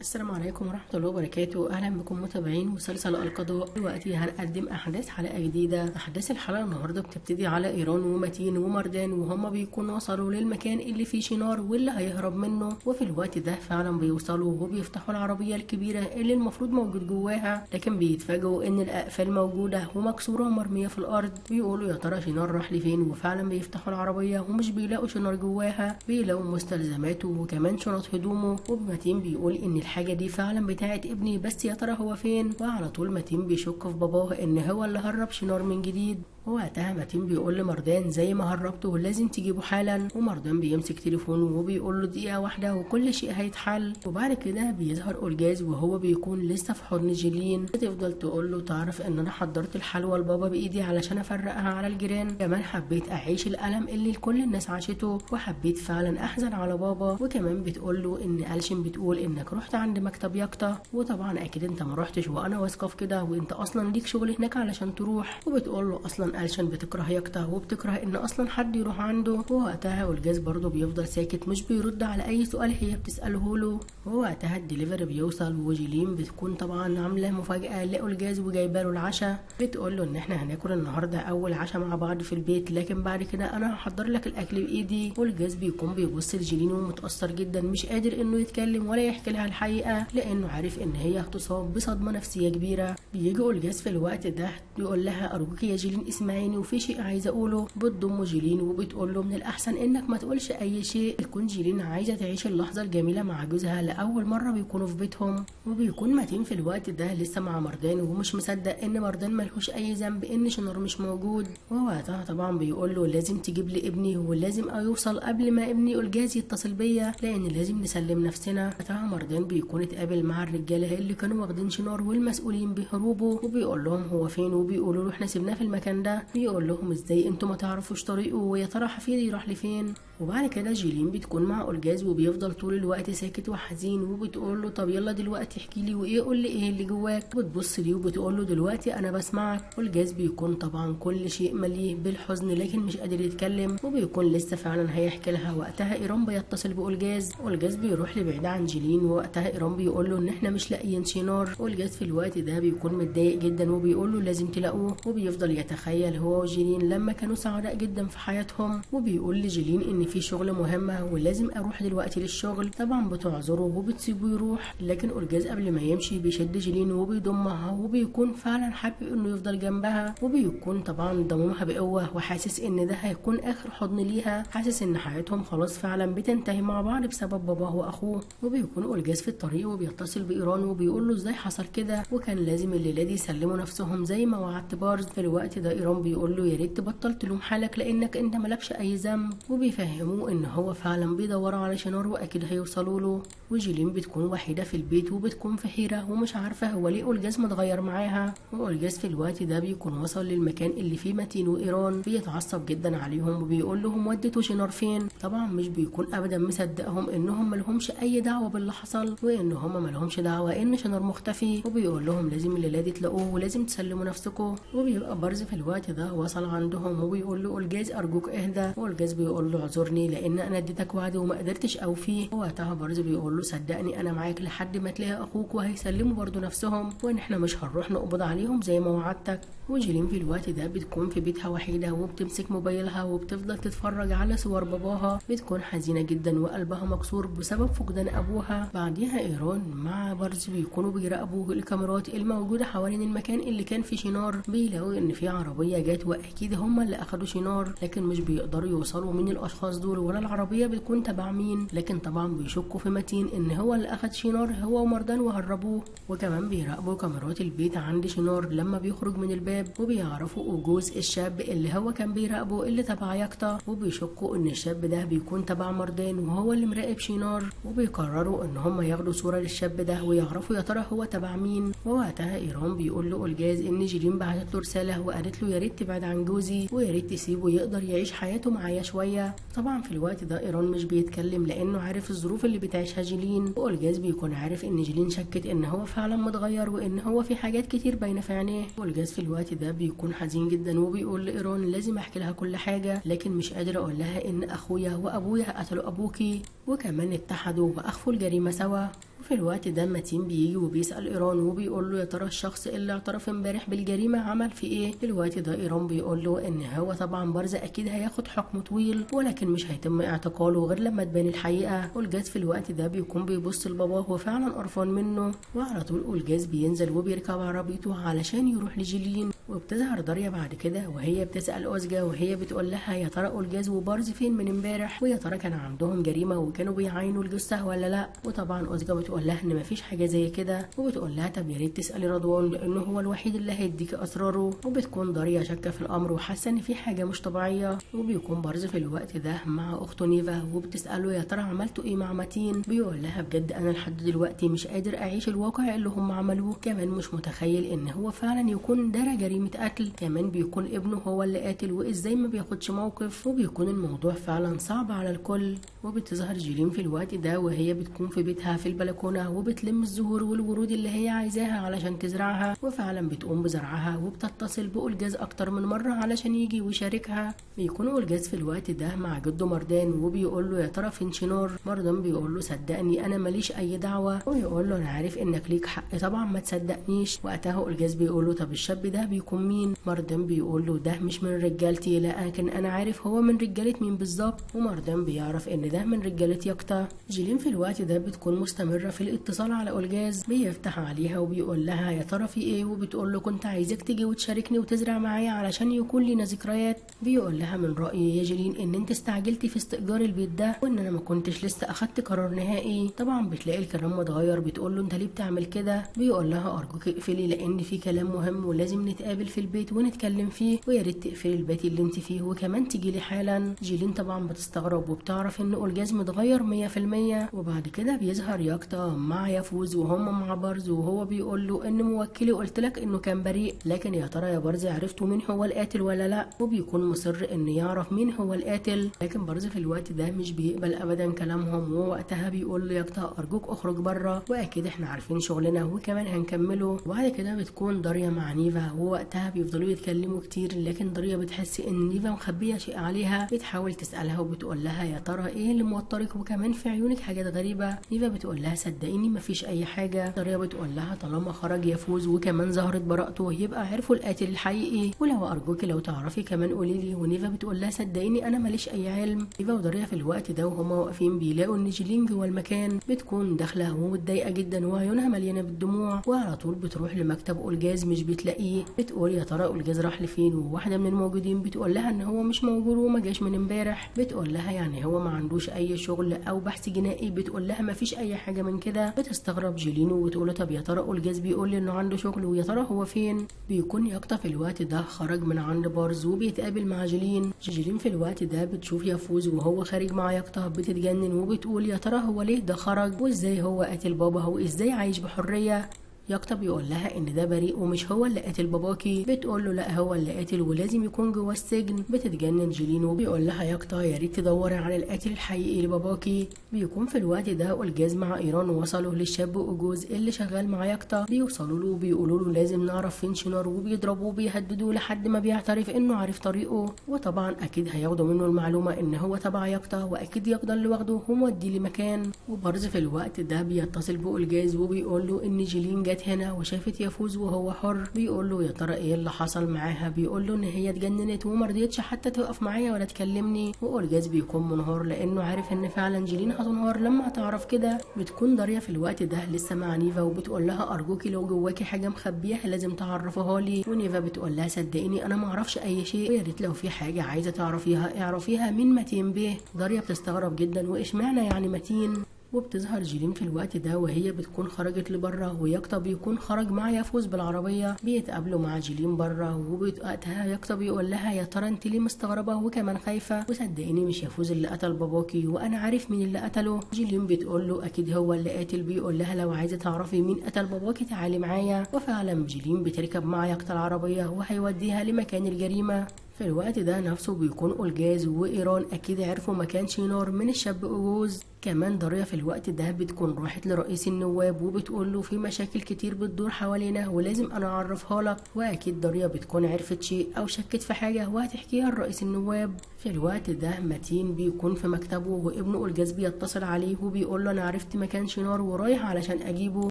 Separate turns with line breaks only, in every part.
السلام عليكم ورحمة الله وبركاته. أهلا بكم متابعين مسلسل القضاء. دلوقتي هنقدم أحداث حلقة جديدة. أحداث الحلقة النهاردة بتبتدي على إيران ومتين ومردان، وهما بيكونوا وصلوا للمكان اللي فيه شنار واللي هيهرب منه، وفي الوقت ده فعلا بيوصلوا وبيفتحوا العربية الكبيرة اللي المفروض موجود جواها، لكن بيتفاجئوا إن الأقفال موجودة ومكسورة ومرمية في الأرض. بيقولوا يا ترى شنار راح لفين، وفعلا بيفتحوا العربية ومش بيلاقوا شنار جواها، بيلاقوا مستلزماته وكمان شنط هدومه. ومتين بيقول إن الحاجة دي فعلا بتاعت ابني، بس يا ترى هو فين؟ وعلى طول متين بيشك في باباه ان هو اللي هرب شنار من جديد. ووقتها متين بيقول لمردان زي ما هربته لازم تجيبه حالا، ومردان بيمسك تليفونه وبيقول له دقيقة واحدة وكل شيء هيتحل. وبعد كده بيظهر أولجاز وهو بيكون لسه في حضن جيلين، بتفضل تقول له تعرف ان انا حضرت الحلوى لبابا بايدي علشان افرقها على الجيران، كمان حبيت اعيش الألم اللي كل الناس عاشته، وحبيت فعلا احزن على بابا. وكمان بتقول له ان ألشن بتقول انك رحت عند مكتب يقطة، وطبعا اكيد انت ما رحتش وانا واثقه في كده، وانت اصلا ليك شغل هناك علشان تروح. وبتقول له اصلا ألشن بتكره يقطة وبتكره ان اصلا حد يروح عنده. ووقتها أولجاز برضه بيفضل ساكت مش بيرد على اي سؤال هي بتساله له. ووقتها الدليفري بيوصل، وجيلين بتكون طبعا عامله مفاجاه لأولجاز وجايبه له العشاء. بتقول له ان احنا هناكل النهارده اول عشاء مع بعض في البيت، لكن بعد كده انا هحضر لك الاكل بايدي. أولجاز بيكون بيبص لجيلين ومتاثر جدا، مش قادر انه يتكلم ولا يحكي لها الحقيقه لانه عارف ان هي هتصاب بصدمه نفسيه كبيره. بيجي أولجاز في الوقت ده يقول لها ارجوك يا جيلين اسمعيني وفي شيء عايزه اقوله. بتضم جيلين وبتقول له من الاحسن انك ما تقولش اي شيء، تكون جيلين عايزه تعيش اللحظه الجميله مع جوزها لاول مره بيكونوا في بيتهم. وبيكون متين في الوقت ده لسه مع مردان ومش مصدق ان مردان ملهوش اي ذنب ان شنار مش موجود. ووقتها طبعا بيقول له لازم تجيب لي ابني، ولازم يوصل قبل ما ابني أولجاز يتصل بيا لان لازم نسلم نفسنا. وقتها مردان بيكون اتقابل مع الرجاله اللي كانوا واخدين شنار والمسؤولين بهروبه، وبيقول لهم هو فين، وبيقولوا له احنا سيبناه في المكان ده. بيقول لهم ازاي انتوا ما تعرفوش طريقه، ويا ترى حفيدي راح لفين. وبعد كده جيلين بتكون مع أولجاز وبيفضل طول الوقت ساكت وحزين، وبتقول له طب يلا دلوقتي احكي لي وايه، قول لي ايه اللي جواك. بتبص ليه وبتقول له دلوقتي انا بسمعك. أولجاز بيكون طبعا كل شيء مليء بالحزن لكن مش قادر يتكلم، وبيكون لسه فعلا هيحكي لها. وقتها إيران بيتصل بأولجاز. أولجاز بيروح لبعيد عن جيلين، ووقتها إيران بيقول له ان احنا مش لاقيين شنار. أولجاز في الوقت ده بيكون متضايق جدا وبيقول له لازم تلاقوه، وبيفضل يتخيل هو وجيلين لما كانوا سعداء جدا في حياتهم. وبيقول لجيلين ان في شغل مهمه ولازم اروح دلوقتي للشغل. طبعا بتعذره وبتسيبه يروح، لكن أولجاز قبل ما يمشي بيشد جيلين وبيضمها، وبيكون فعلا حابب انه يفضل جنبها، وبيكون طبعا ضممها بقوه وحاسس ان ده هيكون اخر حضن ليها، حاسس ان حياتهم خلاص فعلا بتنتهي مع بعض بسبب باباه واخوه. وبيكون أولجاز في الطريق وبيتصل بإيران وبيقول له ازاي حصل كده، وكان لازم الليله دي يسلموا نفسهم زي ما وعدت بارز. في الوقت ده إيران بيقول له يا ريت تبطل تلوم حالك لانك انت مالكش اي ذنب، وبيفهموه ان هو فعلا بيدوروا على شنار واكيد هيوصلوا له. وجيلين بتكون وحيده في البيت وبتكون في حيره ومش عارفه هو ليه أولجاز متغير معاها. وأولجاز في الوقت ده بيكون وصل للمكان اللي فيه متين وإيران، بيتعصب جدا عليهم وبيقول لهم وديتوا شنار فين. طبعا مش بيكون ابدا مصدقهم انهم ملهمش اي دعوه باللي حصل، وان هم ملهمش دعوه ان شنار مختفي. وبيقول لهم لازم الليله دي تلاقوه ولازم تسلموا نفسكم. وبيبقى بارز في الوقت ده وصل عندهم وبيقول له أولجاز ارجوك اهدى. وأولجاز بيقول له اعذرني لان انا اديتك وعد وما قدرتش اوفيه. وقتها بارز بيقول له صدقني انا معاك لحد ما تلاقي اخوك وهيسلموا برضو نفسهم، وان احنا مش هنروح نقبض عليهم زي ما وعدتك. وجيلين في الوقت ده بتكون في بيتها وحيده وبتمسك موبايلها وبتفضل تتفرج على صور باباها، بتكون حزينه جدا وقلبها مكسور بسبب فقدان ابوها. بعديها إيران مع بارز بيكونوا بيراقبوا الكاميرات الموجوده حوالين المكان اللي كان فيه شنار، بيلاقوا ان في عربيه جت واكيد هم اللي اخدوا شنار، لكن مش بيقدروا يوصلوا مين الاشخاص دول ولا العربيه بتكون تبع مين. لكن طبعا بيشكوا في متين ان هو اللي اخد شنار هو ومردان وهربوه. وكمان بيراقبوا كاميرات البيت عند شنار لما بيخرج من الباب، وبيعرفوا وجوز الشاب اللي هو كان بيراقبه اللي تبع يقطة، وبيشكوا ان الشاب ده بيكون تبع مردان وهو اللي مراقب شنار. وبيقرروا ان هم ياخدوا صوره للشاب ده ويعرفوا يا ترى هو تبع مين. ووقتها إيران بيقول له أولجاز ان جيلين بعتت له رساله وقالت له يا ريت تبعد عن جوزي ويا ريت تسيبه يقدر يعيش حياته معايا شويه. طبعا في الوقت ده إيران مش بيتكلم لانه عارف الظروف اللي بتعيشها جيلين، وأولجاز بيكون عارف ان جيلين شكت ان هو فعلا متغير وان هو في حاجات كتير باينه في عينيه. أولجاز في الوقت ده بيكون حزين جدا وبيقول لإيران لازم احكي لها كل حاجه، لكن مش قادر اقول لها ان اخويا وابويا قتلوا ابوكي وكمان اتحدوا واخفوا الجريمه سوا. في الوقت ده متين بيجي وبيسأل ايران وبيقول له يا ترى الشخص اللي اعترف امبارح بالجريمة عمل في ايه. في الوقت ده ايران بيقول له ان هو طبعا بارز اكيد هياخد حكم طويل ولكن مش هيتم اعتقاله غير لما تبان الحقيقة. اولجاز في الوقت ده بيكون بيبص لباباه وفعلا قرفان منه، وعلى طول اولجاز بينزل وبيركب عربيته علشان يروح لجيلين. وبتظهر داريا بعد كده وهي بتسأل اوزجا وهي بتقول لها يا ترى اولجاز وبارز فين من امبارح، ويا ترى كان عندهم جريمة وكانوا بيعاينوا الجثة ولا لا. وطبعا اوزجا بتقول لها ان مفيش حاجة زي كده، وبتقول لها طب يا ريت تسألي رضوان لانه هو الوحيد اللي هيديكي اسراره. وبتكون داريا شاكة في الامر وحاسة ان في حاجة مش طبيعية. وبيكون بارز في الوقت ده مع اخته نيفا وبتسأله يا ترى عملتوا ايه مع متين. بيقول لها بجد انا لحد دلوقتي مش قادر اعيش الواقع اللي هم عملوه، كمان مش متخيل ان هو فعلا يكون دار جريمة قتل، كمان بيكون ابنه هو اللي قاتل وازاي ما بياخدش موقف. وبيكون الموضوع فعلا صعب على الكل. وبتظهر جيلين في الوقت ده وهي بتكون في بيتها في البلكونة وبتلم الزهور والورود اللي هي عايزاها علشان تزرعها، وفعلا بتقوم بزرعها وبتتصل بأولجاز اكتر من مرة علشان يجي ويشاركها. بيكون أولجاز في الوقت ده مع جده مردان وبيقول له يا ترى فين شنور. مردان بيقول له صدقني انا ماليش اي دعوة، ويقول له انا عارف انك ليك حق طبعا ما تصدقنيش. وقتها أولجاز بيقول له طب الشاب ده بيكون مين. مردان بيقول له ده مش من رجالتي لكن انا عارف هو من رجالة مين بالظبط. ومردان بيعرف ان ده من رجالة يقطع. جيلين في الوقت ده بتكون مستمرة في الاتصال على أولجاز، بيفتح عليها وبيقول لها يا ترى في ايه، وبتقول له كنت عايزك تيجي وتشاركني وتزرع معايا علشان يكون لينا ذكريات. بيقول لها من رأيي يا جيلين ان انت استعجلتي في استئجار البيت ده وان انا ما كنتش لسه اخدت قرار نهائي. طبعا بتلاقي الكلام متغير، بتقول له انت ليه بتعمل كده. بيقول لها ارجوك اقفلي لان في كلام مهم ولازم نتقابل في البيت ونتكلم فيه، ويا ريت تقفلي البيت اللي انت فيه وكمان تيجي لي حالا. جيلين طبعا بتستغرب وبتعرف ان أولجاز متغير 100%. وبعد كده بيظهر ياقطة مع يفوز وهم مع بارز وهو بيقول له ان موكلي قلت لك انه كان بريء، لكن يا ترى يا بارز عرفتوا مين هو القاتل ولا لا. وبيكون مصر ان يعرف مين هو القاتل، لكن بارز في الوقت ده مش بيقبل ابدا كلامهم. ووقتها بيقول له ياقطة ارجوك اخرج بره، واكيد احنا عارفين شغلنا وكمان هنكمله. وبعد كده بتكون داريا مع نيفا ووقتها بيفضلوا يتكلموا كتير، لكن داريا بتحس ان نيفا مخبيه شيء عليها. بتحاول تسالها وبتقول لها يا ترى ايه اللي موترك وكمان في عيونك حاجات غريبه. نيفا بتقول لها صدقيني مفيش اي حاجه. داريا بتقول لها طالما خرج يفوز وكمان ظهرت براءته يبقى عرفوا القاتل الحقيقي، ولو ارجوكي لو تعرفي كمان قولي لي. ونيفا بتقول لها صدقيني انا ماليش اي علم. نيفا وداريا في الوقت ده وهما واقفين بيلاقوا ان جيلين جوه المكان. بتكون داخله ومتضايقه جدا وعيونها مليانه بالدموع، وعلى طول بتروح لمكتب أولجاز مش بتلاقيه. بتقول يا ترى أولجاز راح لفين، وواحده من الموجودين بتقول لها ان هو مش موجود وما جاش من امبارح. بتقول لها يعني هو ما عندوش اي شغل او بحث جنائي. بتقول لها ما فيش اي حاجه من كده. بتستغرب جيلين وبتقول طب يا ترى أولجاز بيقول لي انه عنده شغل ويا ترى هو فين. بيكون ياقطة في الوقت ده خرج من عند بارز وبيتقابل مع جيلين. جيلين في الوقت ده بتشوف يفوز وهو خارج مع ياقطة بتتجنن وبتقول يا ترى هو ليه ده خرج وازاي هو قاتل بابا وازاي عايش بحريه. ياقطة بيقول لها ان ده بريء ومش هو اللي قاتل باباكي. بتقول له لا هو اللي قاتل ولازم يكون جوه السجن. بتتجنن جيلين وبيقول لها ياقطة يا ريت تدوري على القاتل الحقيقي لباباكي. بيكون في الوقت ده أولجاز مع ايران وصلوا للشاب أوجوز اللي شغال مع ياقطة. بيوصلوا له وبيقولوا له لازم نعرف فين شنار، وبيضربوه وبيهددوه لحد ما بيعترف انه عارف طريقه. وطبعا اكيد هياخدوا منه المعلومه ان هو تبع ياقطة، واكيد ياقطة اللي واخده وموديه لمكان. وبرز في الوقت ده بيتصل بأولجاز وبيقول له ان جيلين جت هنا وشافت يفوز وهو حر. بيقول له يا ترى ايه اللي حصل معاها. بيقول له ان هي اتجننت ومرضيتش حتى تقف معايا ولا تكلمني. وأولجاز بيكون منهار لانه عارف ان فعلا جيلين هتنهار لما هتعرف كده. بتكون داريا في الوقت ده لسه مع نيفا وبتقول لها ارجوكي لو جواكي حاجه مخبيها لازم تعرفوها لي. ونيفا بتقول لها صدقيني انا ما اعرفش اي شيء، ويا ريت لو في حاجه عايزه تعرفيها اعرفيها من متين بيه. داريا بتستغرب جدا واشمعنى يعني متين. وبتظهر جيلين في الوقت ده وهي بتكون خرجت لبره، وياقطة بيكون خرج مع يفوز بالعربيه. بيتقابلوا مع جيلين بره، ووقتها ياقطة بيقول لها يا ترى انت ليه مستغربه وكمان خايفه، وصدقيني مش يفوز اللي قتل باباكي وانا عارف مين اللي قتله. جيلين بتقول له اكيد هو اللي قاتل. بيقول لها لو عايزه تعرفي مين قتل باباكي تعالي معايا. وفعلا جيلين بتركب مع ياقطة العربيه وهيوديها لمكان الجريمه. في الوقت ده نفسه بيكون أولجاز وإيران أكيد عرفوا مكان شينار من الشاب أوجوز. كمان داريا في الوقت ده بتكون راحت لرئيس النواب وبتقول له في مشاكل كتير بتدور حوالينا ولازم انا اعرفها لك. واكيد داريا بتكون عرفت شيء او شكت في حاجه وهتحكيها لرئيس النواب. في الوقت ده متين بيكون في مكتبه وابنه ألجاز بيتصل عليه وبيقول له انا عرفت مكان شنار ورايح علشان اجيبه،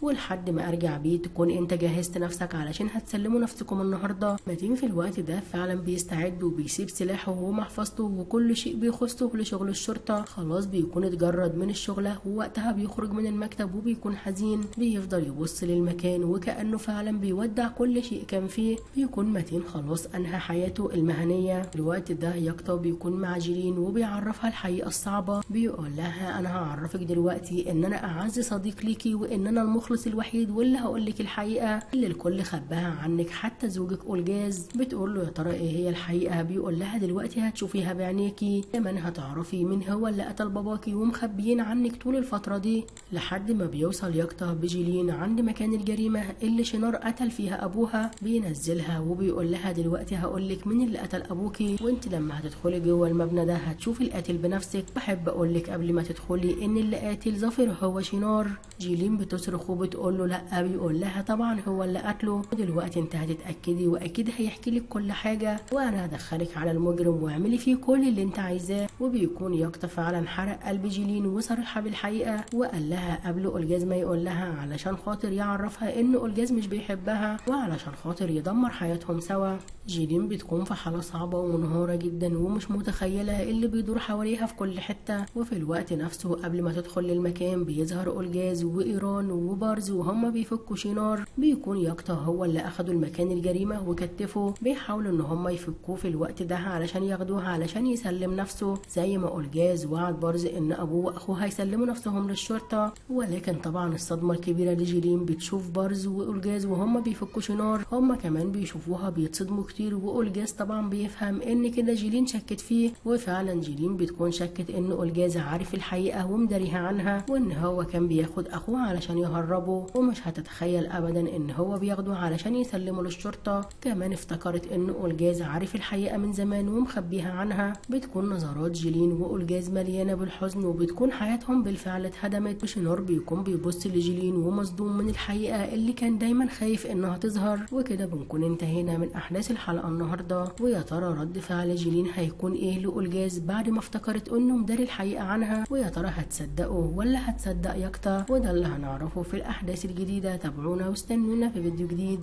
ولحد ما ارجع بيه تكون انت جهزت نفسك علشان هتسلموا نفسكم النهارده. متين في الوقت ده فعلا بيستعد وبيسيب سلاحه ومحفظته وكل شيء بيخصه لشغل الشرطه، خلاص بيكون اتجرد من الشغله، ووقتها بيخرج من المكتب وبيكون حزين، بيفضل يبص للمكان وكأنه فعلا بيودع كل شيء كان فيه. بيكون متين خلاص انهى حياته المهنيه. في الوقت ده يقطع بيكون مع جيلين وبيعرفها الحقيقه الصعبه، بيقول لها انا هعرفك دلوقتي ان انا اعز صديق ليكي وان انا المخلص الوحيد واللي هقول لك الحقيقه اللي الكل خباها عنك حتى زوجك ألجاز. بتقول له يا ترى ايه هي الحقيقه؟ بيقول لها دلوقتي هتشوفيها بعينيكي، كمان هتعرفي مين هو اللي قتل باباكي ومخبيين عنك طول الفتره دي. لحد ما بيوصل يقطع بجيلين عند مكان الجريمه اللي شنار قتل فيها ابوها، بينزلها وبيقول لها دلوقتي هقول لك مين اللي قتل ابوكي، وانت لما هتدخلي جوه المبنى ده هتشوفي القاتل بنفسك. بحب اقول لك قبل ما تدخلي ان اللي قاتل ظافر هو شنار. جيلين بتصرخ وبتقول له لا، بيقول لها طبعا هو اللي قتله، ودلوقتي انت هتتاكدي واكيد هيحكي لك كل حاجه وانا هدخلك على المجرم واعملي فيه كل اللي انت عايزاه. وبيكون يقطع فعلا حرق قلب جيلين وصرحها بالحقيقه وقال لها قبل ألجاز ما يقول لها علشان خاطر يعرفها ان ألجاز مش بيحبها وعلشان خاطر يدمر حياتهم سوا. جيلين بتكون في حالة صعبة ومنهارة جدا ومش متخيلة اللي بيدور حواليها في كل حتة. وفي الوقت نفسه قبل ما تدخل للمكان بيظهر ألجاز وإيران وبارز وهم بيفكوا شنار. بيكون يقطع هو اللي أخدوا المكان الجريمة وكتفه، بيحاولوا إن هم يفكوه في الوقت ده علشان ياخدوه علشان يسلم نفسه زي ما ألجاز وعد بارز إن أبوه وأخوه هيسلموا نفسهم للشرطة. ولكن طبعا الصدمة الكبيرة لجيلين بتشوف بارز وألجاز وهم بيفكوا شنار، هم كمان بيشوفوها بيتصدموا كتير، وألجاز طبعا بيفهم ان كده جيلين شكت فيه. وفعلا جيلين بتكون شكت ان ألجاز عارف الحقيقه ومداريها عنها وان هو كان بياخد اخوه علشان يهربه، ومش هتتخيل ابدا ان هو بياخده علشان يسلمه للشرطه. كمان افتكرت ان ألجاز عارف الحقيقه من زمان ومخبيها عنها. بتكون نظرات جيلين وألجاز مليانه بالحزن وبتكون حياتهم بالفعل اتهدمت، وشنار بيكون بيبص لجيلين ومصدوم من الحقيقه اللي كان دايما خايف انها تظهر. وكده بنكون انتهينا من احداث الحلقه النهارده. ويا ترى رد فعل جيلين هيكون ايه لألجاز بعد ما افتكرت انه مداري الحقيقه عنها؟ ويا ترى هتصدقه ولا هتصدق يقطع؟ وده اللي هنعرفه في الاحداث الجديده. تابعونا واستنونا في فيديو جديد.